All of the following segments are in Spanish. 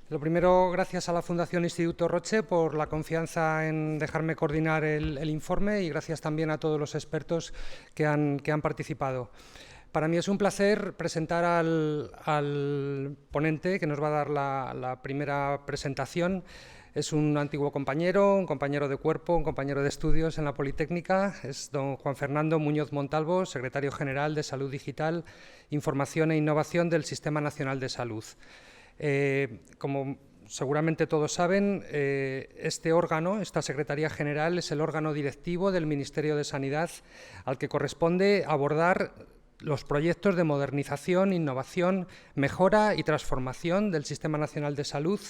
Lo primero, gracias a la Fundación Instituto Roche por la confianza en dejarme coordinar el informe y gracias también a todos los expertos que han participado. Para mí es un placer presentar al ponente que nos va a dar la primera presentación. Es un antiguo compañero, un compañero de cuerpo, un compañero de estudios en la Politécnica. Es don Juan Fernando Muñoz Montalvo, secretario general de Salud Digital, Información e Innovación del Sistema Nacional de Salud. Como seguramente todos saben, este órgano, esta Secretaría General, es el órgano directivo del Ministerio de Sanidad al que corresponde abordar los proyectos de modernización, innovación, mejora y transformación del Sistema Nacional de Salud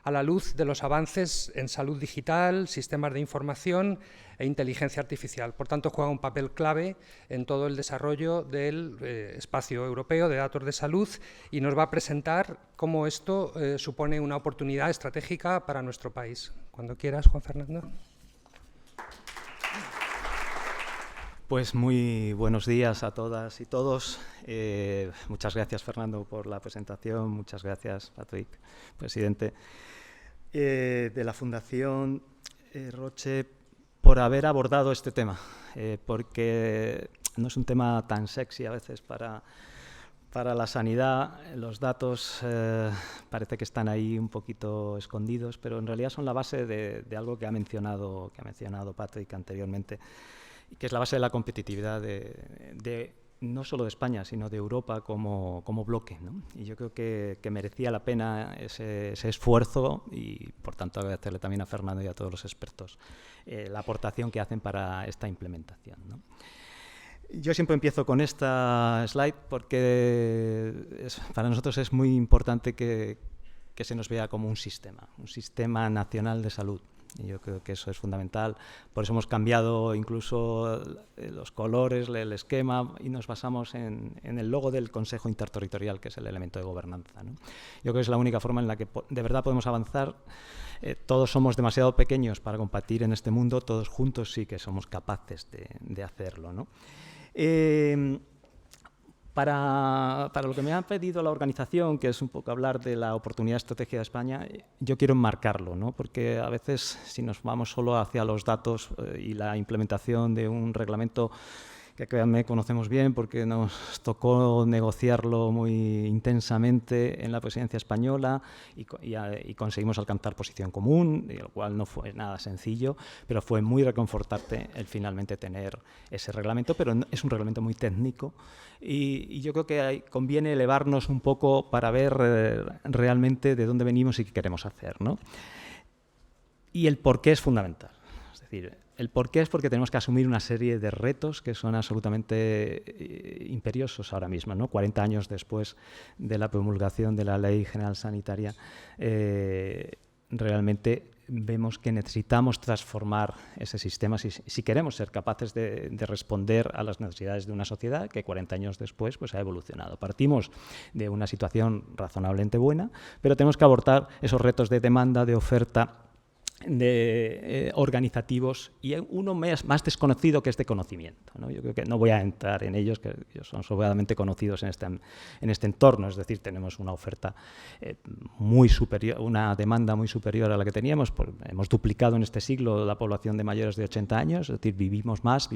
a la luz de los avances en salud digital, sistemas de información e inteligencia artificial. Por tanto, juega un papel clave en todo el desarrollo del espacio europeo de datos de salud y nos va a presentar cómo esto supone una oportunidad estratégica para nuestro país. Cuando quieras, Juan Fernando. Pues muy buenos días a todas y todos. Muchas gracias, Fernando, por la presentación. Muchas gracias, Patrick, presidente de la Fundación Roche, por haber abordado este tema, porque no es un tema tan sexy a veces para la sanidad. Los datos parece que están ahí un poquito escondidos, pero en realidad son la base de algo que ha mencionado Patrick anteriormente, y que es la base de la competitividad no solo de España, sino de Europa como bloque, ¿no? Y yo creo que merecía la pena ese esfuerzo y, por tanto, agradecerle también a Fernando y a todos los expertos la aportación que hacen para esta implementación, ¿no? Yo siempre empiezo con esta slide porque para nosotros es muy importante que se nos vea como un sistema nacional de salud. Y yo creo que eso es fundamental. Por eso hemos cambiado incluso los colores, el esquema, y nos basamos en el logo del Consejo Interterritorial, que es el elemento de gobernanza, ¿no? Yo creo que es la única forma en la que de verdad podemos avanzar. Todos somos demasiado pequeños para competir en este mundo, todos juntos sí que somos capaces de hacerlo, ¿no? Para lo que me ha pedido la organización, que es un poco hablar de la oportunidad estratégica de España, yo quiero enmarcarlo, ¿no? Porque a veces, si nos vamos solo hacia los datos y la implementación de un reglamento que, créanme, conocemos bien porque nos tocó negociarlo muy intensamente en la presidencia española y conseguimos alcanzar posición común, lo cual no fue nada sencillo, pero fue muy reconfortante el finalmente tener ese reglamento, pero es un reglamento muy técnico y yo creo que conviene elevarnos un poco para ver realmente de dónde venimos y qué queremos hacer, ¿no? Y el por qué es fundamental. Es decir, el por qué es porque tenemos que asumir una serie de retos que son absolutamente imperiosos ahora mismo, ¿no? 40 años después de la promulgación de la Ley General Sanitaria, realmente vemos que necesitamos transformar ese sistema si queremos ser capaces de responder a las necesidades de una sociedad que 40 años después pues, ha evolucionado. Partimos de una situación razonablemente buena, pero tenemos que abordar esos retos de demanda, de oferta, organizativos y uno más desconocido que es de conocimiento, ¿no? Yo creo que no voy a entrar en ellos, que son sobradamente conocidos en este entorno, es decir, tenemos una oferta muy superior, una demanda muy superior a la que teníamos, hemos duplicado en este siglo la población de mayores de 80 años, es decir, vivimos más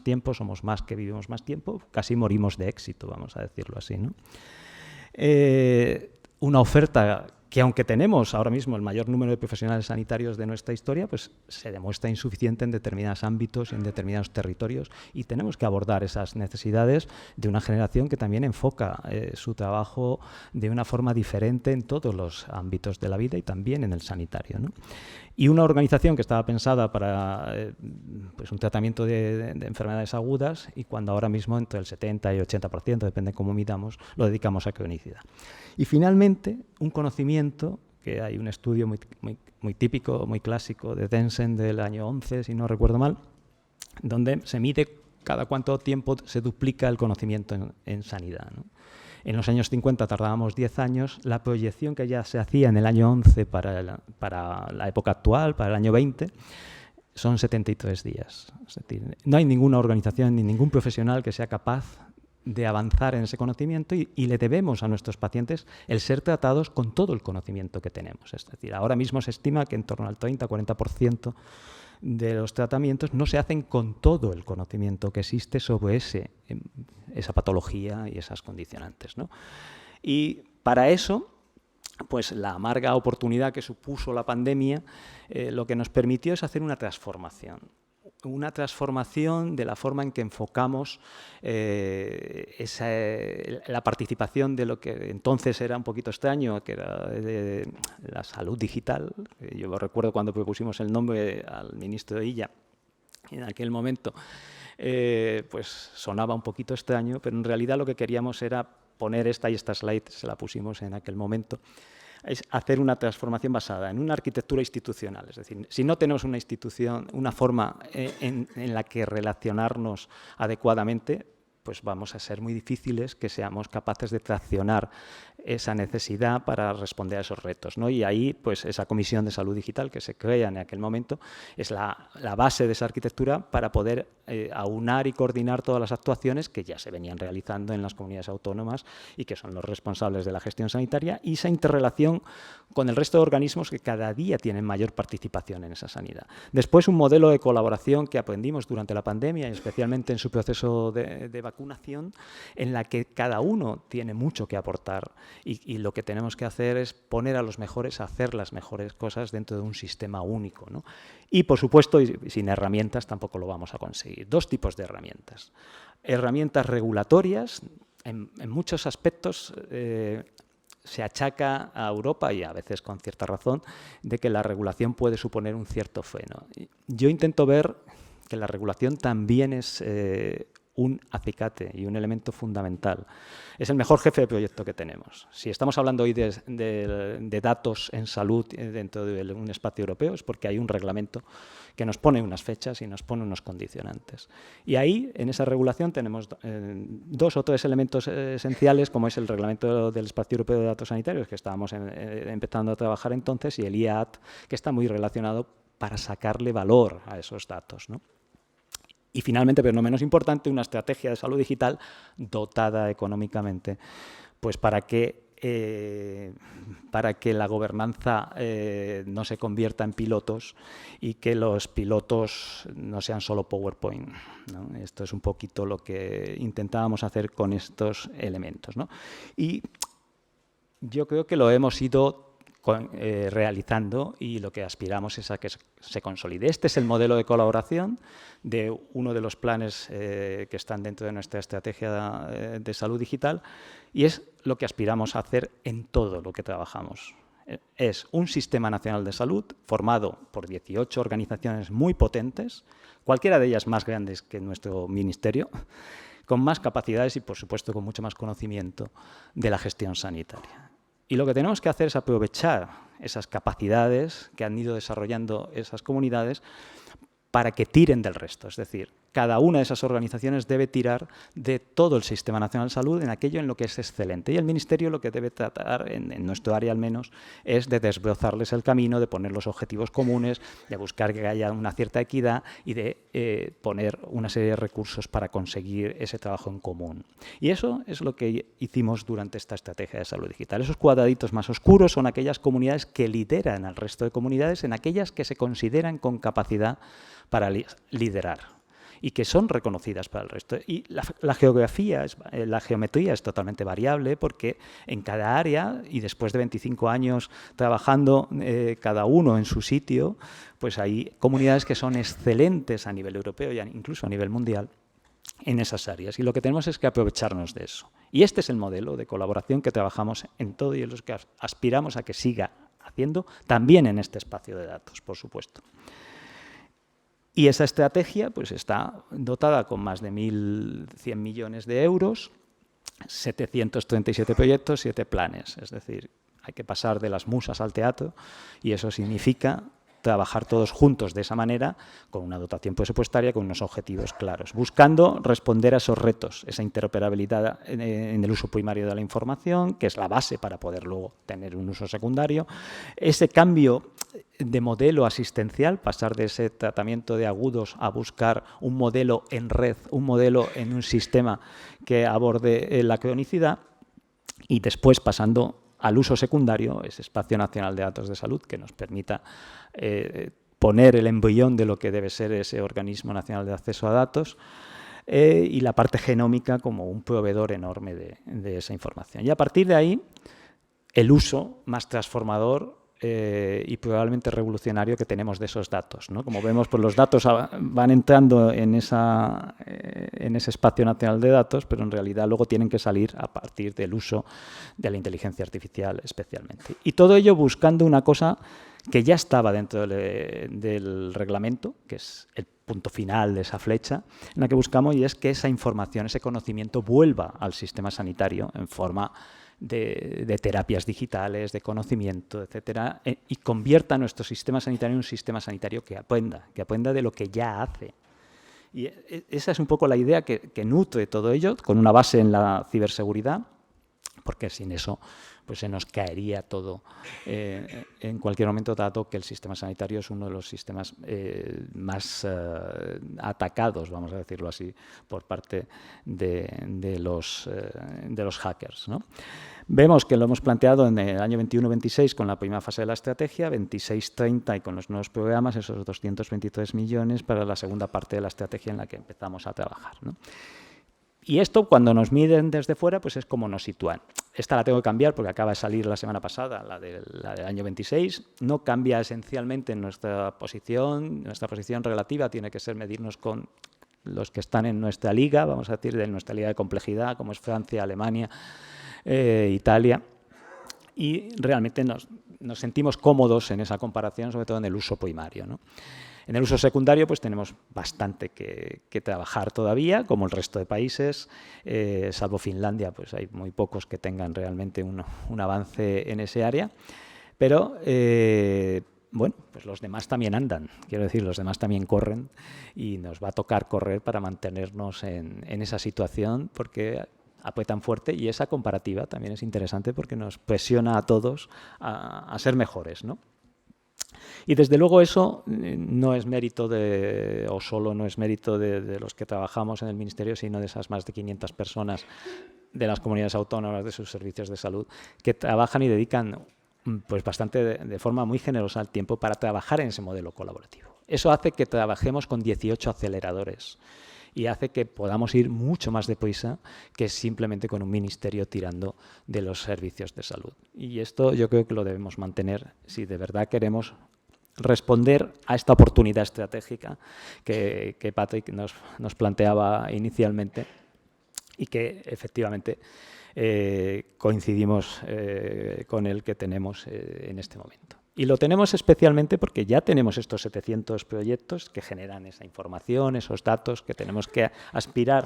tiempo, somos más que vivimos más tiempo, casi morimos de éxito, vamos a decirlo así, ¿no? Una oferta que aunque tenemos ahora mismo el mayor número de profesionales sanitarios de nuestra historia, pues se demuestra insuficiente en determinados ámbitos, en determinados territorios, y tenemos que abordar esas necesidades de una generación que también enfoca su trabajo de una forma diferente en todos los ámbitos de la vida y también en el sanitario, ¿no? Y una organización que estaba pensada para pues un tratamiento de enfermedades agudas y cuando ahora mismo entre el 70 y 80%, depende de cómo midamos, lo dedicamos a cronicidad. Y finalmente, un conocimiento, que hay un estudio muy típico, muy clásico de Densen del año 11, si no recuerdo mal, donde se mide cada cuánto tiempo se duplica el conocimiento en sanidad, ¿no? En los años 50 tardábamos 10 años, la proyección que ya se hacía en el año 11 para la época actual, para el año 20, son 73 días. Es decir, no hay ninguna organización ni ningún profesional que sea capaz de avanzar en ese conocimiento y le debemos a nuestros pacientes el ser tratados con todo el conocimiento que tenemos. Es decir, ahora mismo se estima que en torno al 30-40% de los tratamientos no se hacen con todo el conocimiento que existe sobre esa patología y esas condicionantes, ¿no? Y para eso, pues la amarga oportunidad que supuso la pandemia, lo que nos permitió es hacer una transformación de la forma en que enfocamos la participación de lo que entonces era un poquito extraño, que era de la salud digital. Yo recuerdo cuando propusimos el nombre al ministro Illa, en aquel momento, pues sonaba un poquito extraño, pero en realidad lo que queríamos era poner esta slide, se la pusimos en aquel momento, es hacer una transformación basada en una arquitectura institucional. Es decir, si no tenemos una institución, una forma en la que relacionarnos adecuadamente, pues vamos a ser muy difíciles que seamos capaces de traccionar esa necesidad para responder a esos retos, ¿no? Y ahí, pues esa Comisión de Salud Digital que se crea en aquel momento es la base de esa arquitectura para poder aunar y coordinar todas las actuaciones que ya se venían realizando en las comunidades autónomas y que son los responsables de la gestión sanitaria, y esa interrelación con el resto de organismos que cada día tienen mayor participación en esa sanidad. Después, un modelo de colaboración que aprendimos durante la pandemia, especialmente en su proceso de vacunación, en la que cada uno tiene mucho que aportar y lo que tenemos que hacer es poner a los mejores a hacer las mejores cosas dentro de un sistema único, ¿no? Y, por supuesto, sin herramientas tampoco lo vamos a conseguir. Dos tipos de herramientas. Herramientas regulatorias, en muchos aspectos se achaca a Europa, y a veces con cierta razón, de que la regulación puede suponer un cierto freno. Yo intento ver que la regulación también es un acicate y un elemento fundamental. Es el mejor jefe de proyecto que tenemos. Si estamos hablando hoy de datos en salud dentro de un espacio europeo, es porque hay un reglamento que nos pone unas fechas y nos pone unos condicionantes. Y ahí, en esa regulación, tenemos dos o tres elementos esenciales, como es el reglamento del espacio europeo de datos sanitarios, que estábamos empezando a trabajar entonces, y el IAT, que está muy relacionado para sacarle valor a esos datos, ¿no? Y finalmente, pero no menos importante, una estrategia de salud digital dotada económicamente, pues para que la gobernanza no se convierta en pilotos y que los pilotos no sean solo PowerPoint, ¿no? Esto es un poquito lo que intentábamos hacer con estos elementos, ¿no? Y yo creo que lo hemos ido realizando, y lo que aspiramos es a que se consolide. Este es el modelo de colaboración de uno de los planes que están dentro de nuestra estrategia de salud digital, y es lo que aspiramos a hacer en todo lo que trabajamos. Es un sistema nacional de salud formado por 18 organizaciones muy potentes, cualquiera de ellas más grandes que nuestro ministerio, con más capacidades y, por supuesto, con mucho más conocimiento de la gestión sanitaria. Y lo que tenemos que hacer es aprovechar esas capacidades que han ido desarrollando esas comunidades para que tiren del resto. Es decir, cada una de esas organizaciones debe tirar de todo el Sistema Nacional de Salud en aquello en lo que es excelente. Y el Ministerio lo que debe tratar, en nuestro área al menos, es de desbrozarles el camino, de poner los objetivos comunes, de buscar que haya una cierta equidad y de poner una serie de recursos para conseguir ese trabajo en común. Y eso es lo que hicimos durante esta estrategia de salud digital. Esos cuadraditos más oscuros son aquellas comunidades que lideran al resto de comunidades, en aquellas que se consideran con capacidad para liderar y que son reconocidas para el resto. Y la geometría es totalmente variable, porque en cada área, y después de 25 años trabajando cada uno en su sitio, pues hay comunidades que son excelentes a nivel europeo y incluso a nivel mundial en esas áreas. Y lo que tenemos es que aprovecharnos de eso. Y este es el modelo de colaboración que trabajamos en todo y en los que aspiramos a que siga haciendo, también en este espacio de datos, por supuesto. Y esa estrategia pues, está dotada con más de 1.100 millones de euros, 737 proyectos, 7 planes. Es decir, hay que pasar de las musas al teatro, y eso significa trabajar todos juntos de esa manera, con una dotación presupuestaria, con unos objetivos claros, buscando responder a esos retos, esa interoperabilidad en el uso primario de la información, que es la base para poder luego tener un uso secundario, ese cambio de modelo asistencial, pasar de ese tratamiento de agudos a buscar un modelo en red, un modelo en un sistema que aborde la cronicidad, y después pasando al uso secundario, ese espacio nacional de datos de salud que nos permita poner el embrión de lo que debe ser ese organismo nacional de acceso a datos, y la parte genómica como un proveedor enorme de esa información. Y a partir de ahí, el uso más transformador y probablemente revolucionario que tenemos de esos datos, ¿no? Como vemos, pues los datos van entrando en ese espacio nacional de datos, pero en realidad luego tienen que salir a partir del uso de la inteligencia artificial especialmente. Y todo ello buscando una cosa que ya estaba dentro del reglamento, que es el punto final de esa flecha, en la que buscamos, y es que esa información, ese conocimiento vuelva al sistema sanitario en forma de terapias digitales, de conocimiento, etcétera, y convierta nuestro sistema sanitario en un sistema sanitario que aprenda de lo que ya hace. Y esa es un poco la idea que nutre todo ello, con una base en la ciberseguridad, porque sin eso pues se nos caería todo en cualquier momento, dado que el sistema sanitario es uno de los sistemas más atacados, vamos a decirlo así, por parte de los hackers, ¿no? Vemos que lo hemos planteado en el año 21-26 con la primera fase de la estrategia, 26-30 y con los nuevos programas, esos 223 millones para la segunda parte de la estrategia en la que empezamos a trabajar, ¿no? Y esto, cuando nos miden desde fuera, pues es como nos sitúan. Esta la tengo que cambiar porque acaba de salir la semana pasada, la del año 26. No cambia esencialmente nuestra posición relativa tiene que ser medirnos con los que están en nuestra liga, vamos a decir, de nuestra liga de complejidad, como es Francia, Alemania, Italia. Y realmente nos sentimos cómodos en esa comparación, sobre todo en el uso primario, ¿no? En el uso secundario pues tenemos bastante que trabajar todavía, como el resto de países, salvo Finlandia, pues hay muy pocos que tengan realmente un avance en ese área, pero bueno, pues los demás también andan, quiero decir, los demás también corren y nos va a tocar correr para mantenernos en esa situación, porque apretan fuerte, y esa comparativa también es interesante porque nos presiona a todos a ser mejores, ¿no? Y desde luego eso no es mérito o solo no es mérito de los que trabajamos en el Ministerio, sino de esas más de 500 personas de las comunidades autónomas, de sus servicios de salud, que trabajan y dedican pues bastante de forma muy generosa el tiempo para trabajar en ese modelo colaborativo. Eso hace que trabajemos con 18 aceleradores y hace que podamos ir mucho más deprisa que simplemente con un ministerio tirando de los servicios de salud. Y esto yo creo que lo debemos mantener si de verdad queremos responder a esta oportunidad estratégica que Patrick nos planteaba inicialmente y que efectivamente coincidimos con el que tenemos en este momento. Y lo tenemos especialmente porque ya tenemos estos 700 proyectos que generan esa información, esos datos que tenemos que aspirar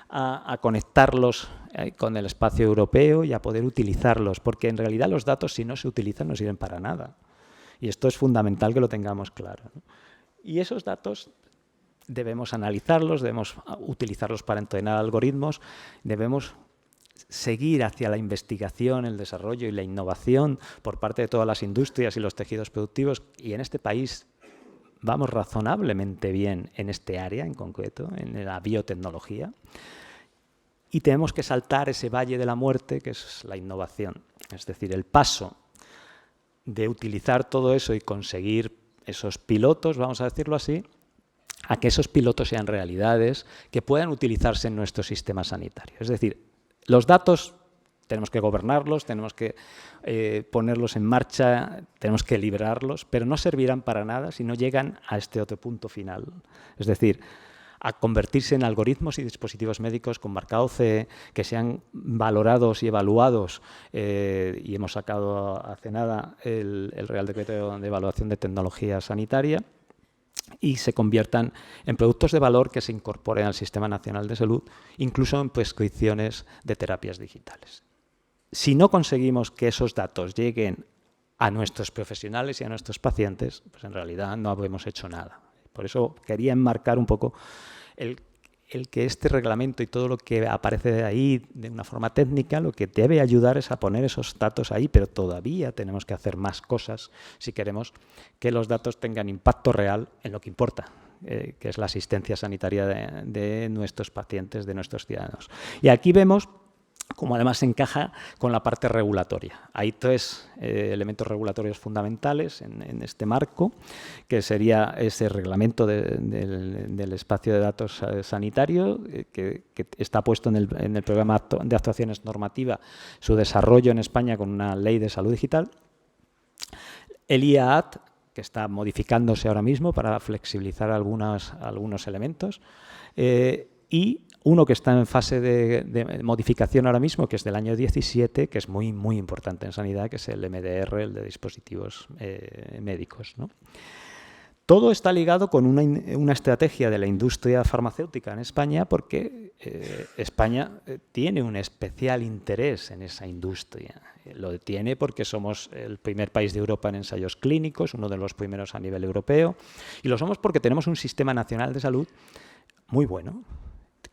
a conectarlos con el espacio europeo y a poder utilizarlos, porque en realidad los datos, si no se utilizan, no sirven para nada. Y esto es fundamental que lo tengamos claro, ¿no? Y esos datos debemos analizarlos, debemos utilizarlos para entrenar algoritmos, debemos seguir hacia la investigación, el desarrollo y la innovación por parte de todas las industrias y los tejidos productivos. Y en este país vamos razonablemente bien en este área en concreto, en la biotecnología. Y tenemos que saltar ese valle de la muerte, que es la innovación. Es decir, el paso de utilizar todo eso y conseguir esos pilotos, vamos a decirlo así, a que esos pilotos sean realidades que puedan utilizarse en nuestro sistema sanitario. Es decir, los datos tenemos que gobernarlos, tenemos que ponerlos en marcha, tenemos que liberarlos, pero no servirán para nada si no llegan a este otro punto final. Es decir, a convertirse en algoritmos y dispositivos médicos con marcado CE, que sean valorados y evaluados, y hemos sacado hace nada el Real Decreto de Evaluación de Tecnología Sanitaria, y se conviertan en productos de valor que se incorporen al Sistema Nacional de Salud, incluso en prescripciones de terapias digitales. Si no conseguimos que esos datos lleguen a nuestros profesionales y a nuestros pacientes, pues en realidad no hemos hecho nada. Por eso quería enmarcar un poco el que este reglamento y todo lo que aparece de ahí de una forma técnica, lo que debe ayudar es a poner esos datos ahí, pero todavía tenemos que hacer más cosas si queremos que los datos tengan impacto real en lo que importa, que es la asistencia sanitaria de nuestros pacientes, de nuestros ciudadanos. Y aquí vemos cómo además se encaja con la parte regulatoria. Hay tres elementos regulatorios fundamentales en este marco, que sería ese reglamento del espacio de datos sanitario, que está puesto en el programa de actuaciones normativa, su desarrollo en España con una ley de salud digital. El IAAT, que está modificándose ahora mismo para flexibilizar algunos elementos, y uno que está en fase de modificación ahora mismo, que es del año 17, que es muy, muy importante en sanidad, que es el MDR, el de dispositivos médicos, ¿no? Todo está ligado con una estrategia de la industria farmacéutica en España, porque España tiene un especial interés en esa industria. Lo tiene porque somos el primer país de Europa en ensayos clínicos, uno de los primeros a nivel europeo, y lo somos porque tenemos un sistema nacional de salud muy bueno,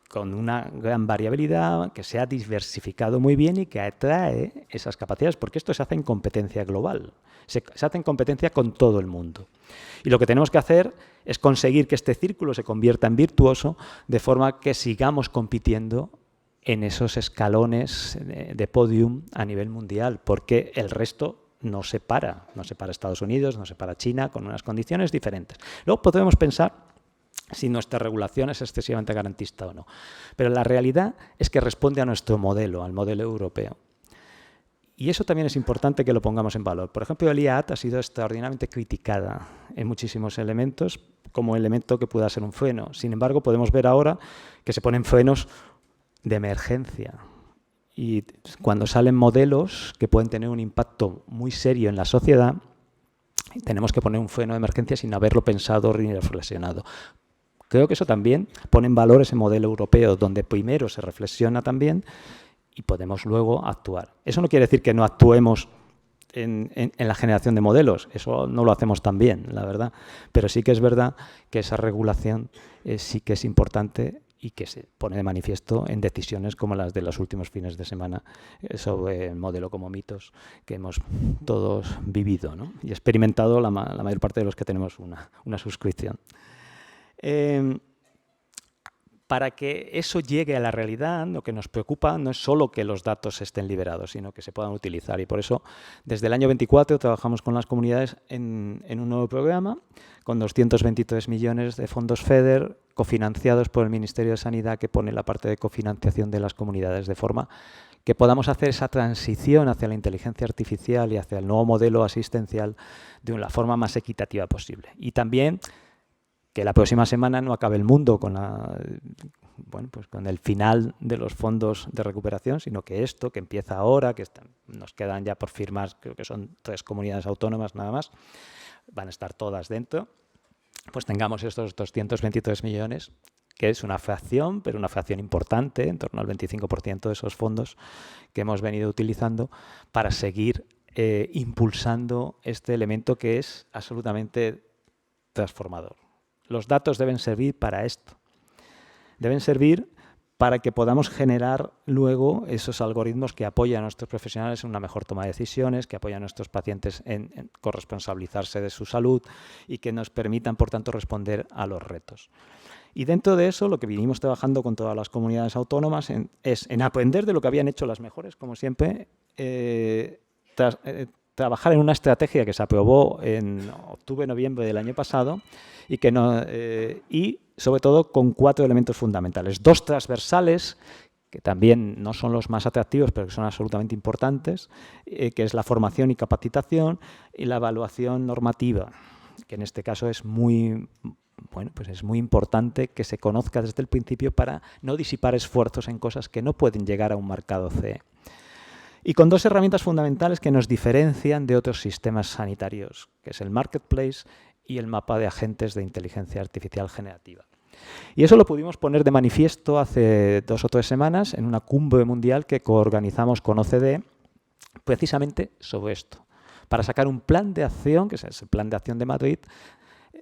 con una gran variabilidad, que se ha diversificado muy bien y que atrae esas capacidades, porque esto se hace en competencia global, se hace en competencia con todo el mundo. Y lo que tenemos que hacer es conseguir que este círculo se convierta en virtuoso, de forma que sigamos compitiendo en esos escalones de podium a nivel mundial, porque el resto no se para Estados Unidos, no se para China, con unas condiciones diferentes. Luego podemos pensar si nuestra regulación es excesivamente garantista o no. Pero la realidad es que responde a nuestro modelo, al modelo europeo. Y eso también es importante que lo pongamos en valor. Por ejemplo, el IAAT ha sido extraordinariamente criticada en muchísimos elementos como elemento que pueda ser un freno. Sin embargo, podemos ver ahora que se ponen frenos de emergencia. Y cuando salen modelos que pueden tener un impacto muy serio en la sociedad, tenemos que poner un freno de emergencia sin haberlo pensado ni reflexionado. Creo que eso también pone en valor ese modelo europeo, donde primero se reflexiona también y podemos luego actuar. Eso no quiere decir que no actuemos en la generación de modelos, eso no lo hacemos tan bien, la verdad, pero sí que es verdad que esa regulación sí que es importante y que se pone de manifiesto en decisiones como las de los últimos fines de semana sobre el modelo como mitos que hemos todos vivido, ¿no? Y experimentado la mayor parte de los que tenemos una suscripción. Para que eso llegue a la realidad, lo que nos preocupa no es solo que los datos estén liberados, sino que se puedan utilizar. Y por eso, desde el año 24, trabajamos con las comunidades en un nuevo programa, con 223 millones de fondos FEDER, cofinanciados por el Ministerio de Sanidad, que pone la parte de cofinanciación de las comunidades, de forma que podamos hacer esa transición hacia la inteligencia artificial y hacia el nuevo modelo asistencial de la forma más equitativa posible. Y también que la próxima semana no acabe el mundo con el final de los fondos de recuperación, sino que esto, que empieza ahora, que nos quedan ya por firmar, creo que son 3 comunidades autónomas nada más, van a estar todas dentro, pues tengamos estos 223 millones, que es una fracción, pero una fracción importante, en torno al 25% de esos fondos que hemos venido utilizando para seguir impulsando este elemento que es absolutamente transformador. Los datos deben servir para esto. Deben servir para que podamos generar luego esos algoritmos que apoyan a nuestros profesionales en una mejor toma de decisiones, que apoyan a nuestros pacientes en corresponsabilizarse de su salud y que nos permitan, por tanto, responder a los retos. Y dentro de eso, lo que vinimos trabajando con todas las comunidades autónomas es en aprender de lo que habían hecho las mejores, como siempre, trabajar en una estrategia que se aprobó en octubre-noviembre del año pasado y sobre todo con 4 elementos fundamentales. 2 transversales, que también no son los más atractivos, pero que son absolutamente importantes, que es la formación y capacitación y la evaluación normativa, que en este caso es muy importante que se conozca desde el principio para no disipar esfuerzos en cosas que no pueden llegar a un mercado CE. Y con 2 herramientas fundamentales que nos diferencian de otros sistemas sanitarios, que es el Marketplace y el mapa de agentes de inteligencia artificial generativa. Y eso lo pudimos poner de manifiesto hace 2 o 3 semanas en una cumbre mundial que coorganizamos con OCDE, precisamente sobre esto. para sacar un plan de acción, que es el plan de acción de Madrid,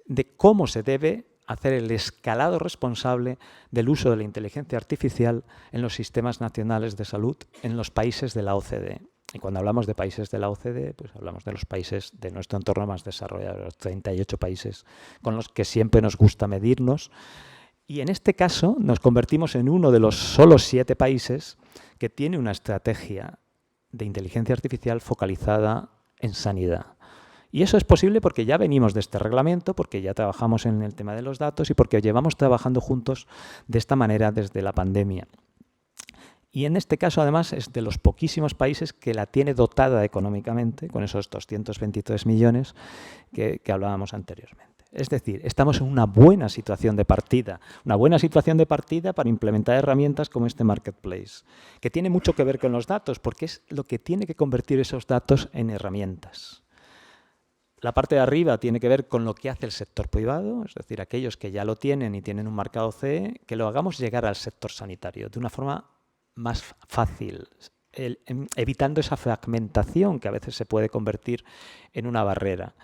de cómo se debe hacer el escalado responsable del uso de la inteligencia artificial en los sistemas nacionales de salud en los países de la OCDE. Y cuando hablamos de países de la OCDE, pues hablamos de los países de nuestro entorno más desarrollado, los 38 países con los que siempre nos gusta medirnos. Y en este caso nos convertimos en uno de los solo 7 países que tiene una estrategia de inteligencia artificial focalizada en sanidad. Y eso es posible porque ya venimos de este reglamento, porque ya trabajamos en el tema de los datos y porque llevamos trabajando juntos de esta manera desde la pandemia. Y en este caso, además, es de los poquísimos países que la tiene dotada económicamente, con esos 223 millones que hablábamos anteriormente. Es decir, estamos en una buena situación de partida para implementar herramientas como este Marketplace, que tiene mucho que ver con los datos, porque es lo que tiene que convertir esos datos en herramientas. La parte de arriba tiene que ver con lo que hace el sector privado, es decir, aquellos que ya lo tienen y tienen un mercado CE, que lo hagamos llegar al sector sanitario de una forma más fácil, evitando esa fragmentación que a veces se puede convertir en una barrera.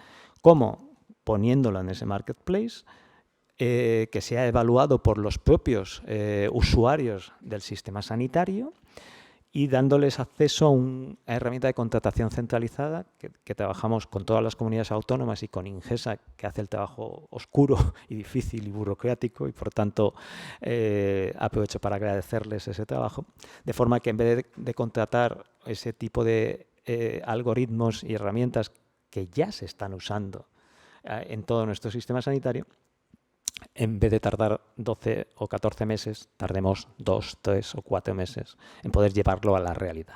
¿Cómo? Poniéndolo en ese marketplace, que sea evaluado por los propios usuarios del sistema sanitario y dándoles acceso a una herramienta de contratación centralizada que trabajamos con todas las comunidades autónomas y con Ingesa, que hace el trabajo oscuro y difícil y burocrático, y por tanto aprovecho para agradecerles ese trabajo, de forma que en vez de contratar ese tipo de algoritmos y herramientas que ya se están usando en todo nuestro sistema sanitario, en vez de tardar 12 o 14 meses, tardemos 2, 3 o 4 meses en poder llevarlo a la realidad.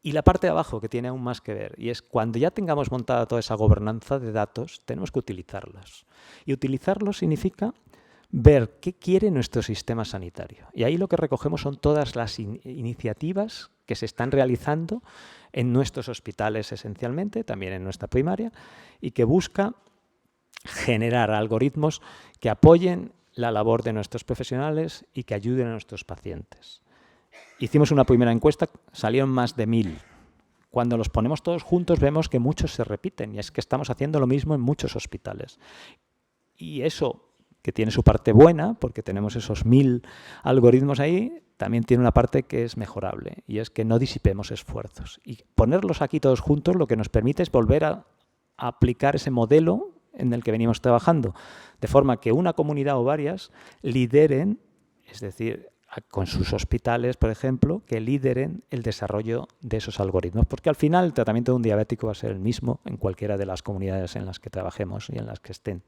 Y la parte de abajo, que tiene aún más que ver, y es cuando ya tengamos montada toda esa gobernanza de datos, tenemos que utilizarlos. Y utilizarlos significa ver qué quiere nuestro sistema sanitario. Y ahí lo que recogemos son todas las iniciativas que se están realizando en nuestros hospitales esencialmente, también en nuestra primaria, y que busca generar algoritmos que apoyen la labor de nuestros profesionales y que ayuden a nuestros pacientes. Hicimos una primera encuesta, salieron más de 1000. Cuando los ponemos todos juntos vemos que muchos se repiten y es que estamos haciendo lo mismo en muchos hospitales. Y eso, que tiene su parte buena, porque tenemos esos 1000 algoritmos ahí, también tiene una parte que es mejorable y es que no disipemos esfuerzos. Y ponerlos aquí todos juntos lo que nos permite es volver a aplicar ese modelo en el que venimos trabajando, de forma que una comunidad o varias lideren, es decir, con sus hospitales, por ejemplo, que lideren el desarrollo de esos algoritmos, porque al final el tratamiento de un diabético va a ser el mismo en cualquiera de las comunidades en las que trabajemos y en las que estén.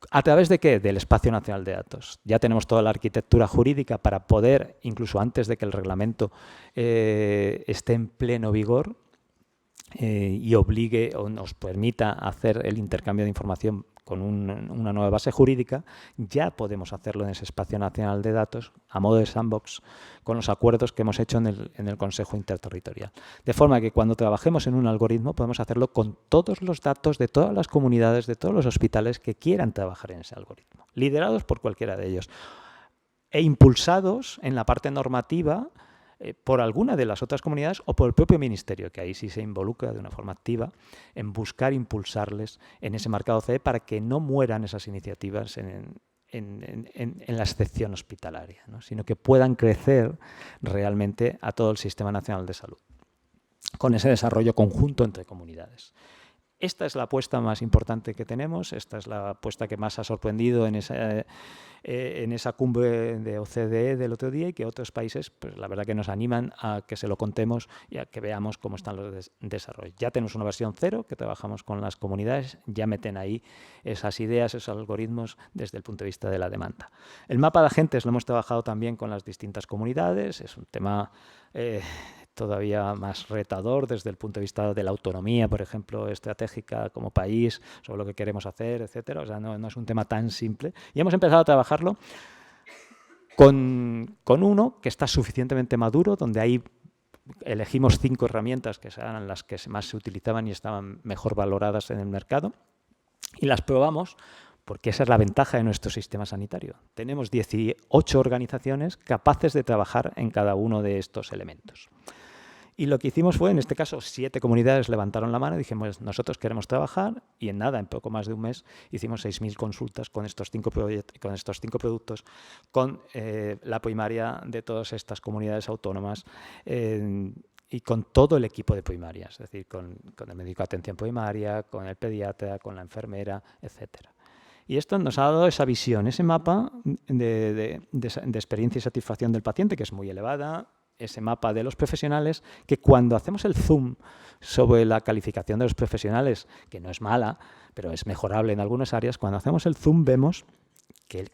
¿A través de qué? Del Espacio Nacional de Datos. Ya tenemos toda la arquitectura jurídica para poder, incluso antes de que el reglamento esté en pleno vigor, y obligue o nos permita hacer el intercambio de información con una nueva base jurídica, ya podemos hacerlo en ese Espacio Nacional de Datos a modo de sandbox con los acuerdos que hemos hecho en el Consejo Interterritorial. De forma que cuando trabajemos en un algoritmo podemos hacerlo con todos los datos de todas las comunidades, de todos los hospitales que quieran trabajar en ese algoritmo, liderados por cualquiera de ellos e impulsados en la parte normativa por alguna de las otras comunidades o por el propio ministerio, que ahí sí se involucra de una forma activa en buscar impulsarles en ese mercado CE para que no mueran esas iniciativas en la excepción hospitalaria, ¿no? Sino que puedan crecer realmente a todo el Sistema Nacional de Salud, con ese desarrollo conjunto entre comunidades. Esta es la apuesta más importante que tenemos, esta es la apuesta que más ha sorprendido en esa cumbre de OCDE del otro día y que otros países, pues la verdad que nos animan a que se lo contemos y a que veamos cómo están los desarrollos. Ya tenemos una versión 0 que trabajamos con las comunidades, ya meten ahí esas ideas, esos algoritmos desde el punto de vista de la demanda. El mapa de agentes lo hemos trabajado también con las distintas comunidades, es un tema todavía más retador desde el punto de vista de la autonomía, por ejemplo, estratégica como país, sobre lo que queremos hacer, etcétera. O sea, no es un tema tan simple. Y hemos empezado a trabajarlo con uno que está suficientemente maduro, donde ahí elegimos 5 herramientas que eran las que más se utilizaban y estaban mejor valoradas en el mercado, y las probamos porque esa es la ventaja de nuestro sistema sanitario. Tenemos 18 organizaciones capaces de trabajar en cada uno de estos elementos. Y lo que hicimos fue, en este caso, 7 comunidades levantaron la mano y dijimos, nosotros queremos trabajar, y en nada, en poco más de un mes, hicimos 6.000 consultas con estos 5 productos, con la Poimaria de todas estas comunidades autónomas y con todo el equipo de Poimaria, es decir, con el médico de atención primaria, con el pediatra, con la enfermera, etcétera. Y esto nos ha dado esa visión, ese mapa de experiencia y satisfacción del paciente, que es muy elevada, ese mapa de los profesionales, que cuando hacemos el zoom sobre la calificación de los profesionales, que no es mala, pero es mejorable en algunas áreas, cuando hacemos el zoom vemos que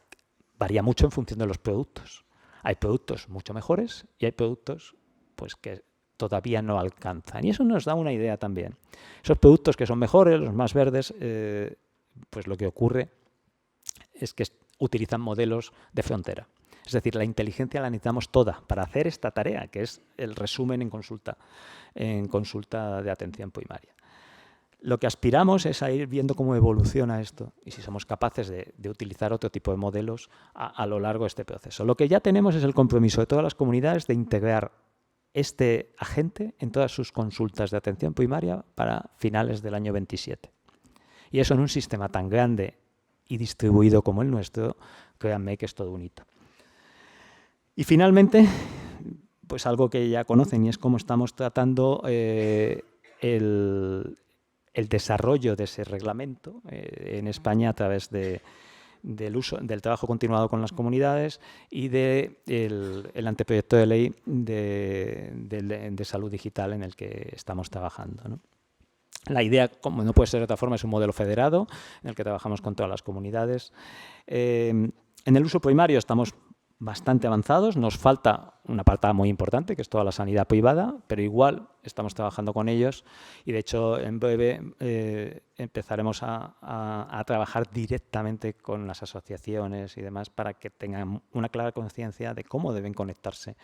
varía mucho en función de los productos. Hay productos mucho mejores y hay productos pues, que todavía no alcanzan. Y eso nos da una idea también. Esos productos que son mejores, los más verdes, pues lo que ocurre es que utilizan modelos de frontera. Es decir, la inteligencia la necesitamos toda para hacer esta tarea, que es el resumen en consulta de atención primaria. Lo que aspiramos es a ir viendo cómo evoluciona esto y si somos capaces de utilizar otro tipo de modelos a lo largo de este proceso. Lo que ya tenemos es el compromiso de todas las comunidades de integrar este agente en todas sus consultas de atención primaria para finales del año 27. Y eso en un sistema tan grande y distribuido como el nuestro, créanme que es todo un hito. Y finalmente, pues algo que ya conocen y es cómo estamos tratando el desarrollo de ese reglamento en España a través del trabajo continuado con las comunidades y del anteproyecto de ley de salud digital en el que estamos trabajando, ¿no? La idea, como no puede ser de otra forma, es un modelo federado en el que trabajamos con todas las comunidades. En el uso primario estamos bastante avanzados, nos falta una parte muy importante, que es toda la sanidad privada, pero igual estamos trabajando con ellos y de hecho en breve empezaremos a trabajar directamente con las asociaciones y demás para que tengan una clara conciencia de cómo deben conectarse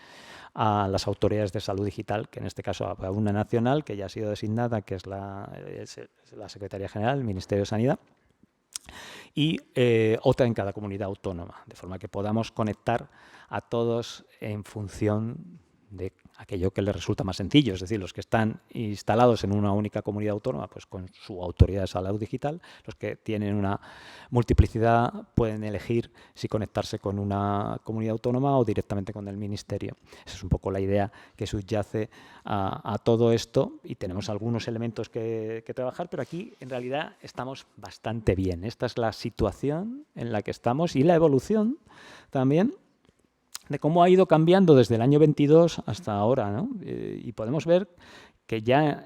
a las autoridades de salud digital, que en este caso habrá una nacional que ya ha sido designada, que es la Secretaría General, el Ministerio de Sanidad, y otra en cada comunidad autónoma, de forma que podamos conectar a todos en función de aquello que les resulta más sencillo, es decir, los que están instalados en una única comunidad autónoma, pues con su autoridad de salud digital, los que tienen una multiplicidad pueden elegir si conectarse con una comunidad autónoma o directamente con el ministerio. Esa es un poco la idea que subyace a todo esto y tenemos algunos elementos que trabajar, pero aquí en realidad estamos bastante bien. Esta es la situación en la que estamos y la evolución también de cómo ha ido cambiando desde el año 22 hasta ahora, ¿no? Y podemos ver que ya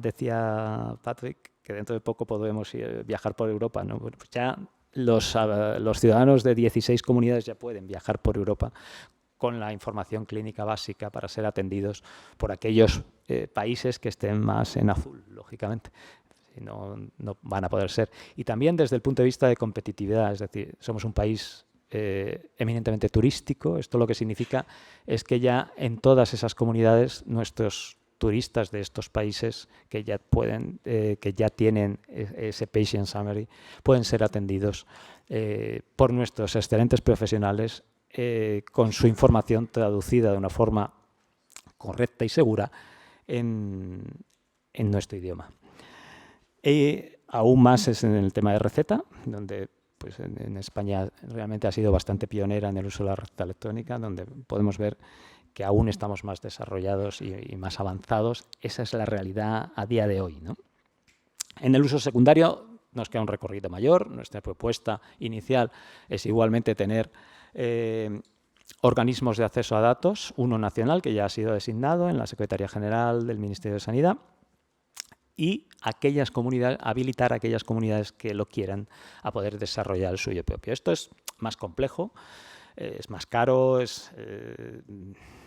decía Patrick que dentro de poco podremos viajar por Europa, ¿no? Bueno, pues ya los ciudadanos de 16 comunidades ya pueden viajar por Europa con la información clínica básica para ser atendidos por aquellos países que estén más en azul, lógicamente. Si no van a poder ser. Y también desde el punto de vista de competitividad, es decir, somos un país eminentemente turístico. Esto lo que significa es que ya en todas esas comunidades nuestros turistas de estos países que ya tienen ese patient summary pueden ser atendidos por nuestros excelentes profesionales con su información traducida de una forma correcta y segura en nuestro idioma. Aún más es en el tema de receta, donde pues en España realmente ha sido bastante pionera en el uso de la receta electrónica, donde podemos ver que aún estamos más desarrollados y más avanzados. Esa es la realidad a día de hoy, ¿no? En el uso secundario nos queda un recorrido mayor. Nuestra propuesta inicial es igualmente tener organismos de acceso a datos, uno nacional que ya ha sido designado en la Secretaría General del Ministerio de Sanidad, y habilitar a aquellas comunidades que lo quieran a poder desarrollar el suyo propio. Esto es más complejo, es más caro,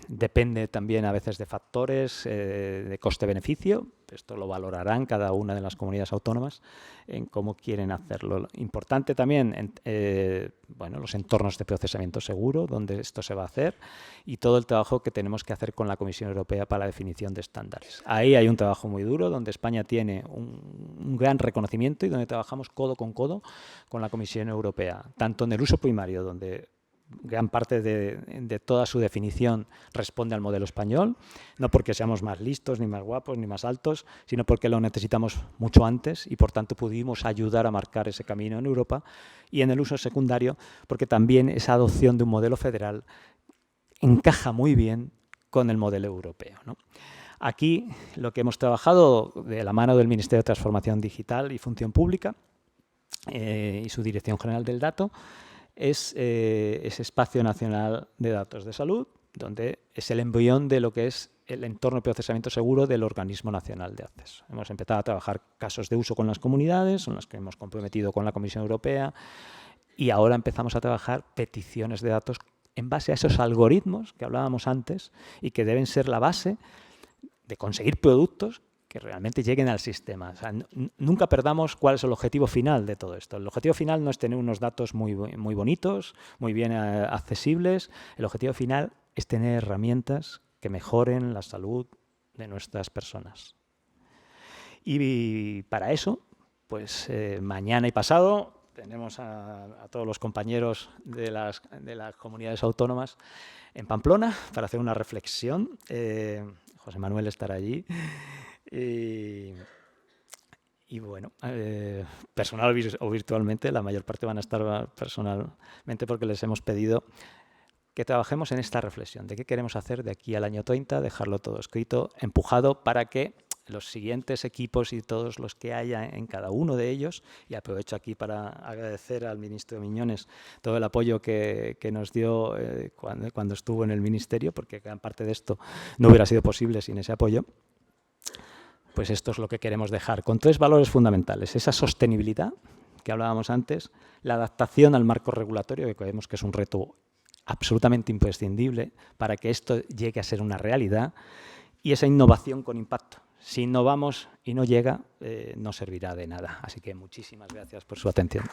depende también a veces de factores de coste-beneficio. Esto lo valorarán cada una de las comunidades autónomas en cómo quieren hacerlo. Importante también los entornos de procesamiento seguro, donde esto se va a hacer, y todo el trabajo que tenemos que hacer con la Comisión Europea para la definición de estándares. Ahí hay un trabajo muy duro, donde España tiene un gran reconocimiento y donde trabajamos codo con la Comisión Europea, tanto en el uso primario, donde gran parte de toda su definición responde al modelo español, no porque seamos más listos, ni más guapos, ni más altos, sino porque lo necesitamos mucho antes y por tanto pudimos ayudar a marcar ese camino en Europa, y en el uso secundario porque también esa adopción de un modelo federal encaja muy bien con el modelo europeo, ¿no? Aquí lo que hemos trabajado de la mano del Ministerio de Transformación Digital y Función Pública y su Dirección General del Dato es ese Espacio Nacional de Datos de Salud, donde es el embrión de lo que es el entorno de procesamiento seguro del Organismo Nacional de Acceso. Hemos empezado a trabajar casos de uso con las comunidades, son las que hemos comprometido con la Comisión Europea, y ahora empezamos a trabajar peticiones de datos en base a esos algoritmos que hablábamos antes y que deben ser la base de conseguir productos que realmente lleguen al sistema. O sea, nunca perdamos cuál es el objetivo final de todo esto. El objetivo final no es tener unos datos muy bonitos, muy bien accesibles. El objetivo final es tener herramientas que mejoren la salud de nuestras personas. Y para eso, pues mañana y pasado tenemos a todos los compañeros de las comunidades autónomas en Pamplona para hacer una reflexión. José Manuel estará allí. Y bueno, personal o virtualmente, la mayor parte van a estar personalmente porque les hemos pedido que trabajemos en esta reflexión de qué queremos hacer de aquí al año 30, dejarlo todo escrito, empujado para que los siguientes equipos y todos los que haya en cada uno de ellos, y aprovecho aquí para agradecer al ministro Miñones todo el apoyo que nos dio cuando estuvo en el ministerio, porque gran parte de esto no hubiera sido posible sin ese apoyo. Pues esto es lo que queremos dejar, con 3 valores fundamentales: esa sostenibilidad que hablábamos antes, la adaptación al marco regulatorio, que creemos que es un reto absolutamente imprescindible para que esto llegue a ser una realidad, y esa innovación con impacto. Si innovamos y no llega, no servirá de nada. Así que muchísimas gracias por su atención.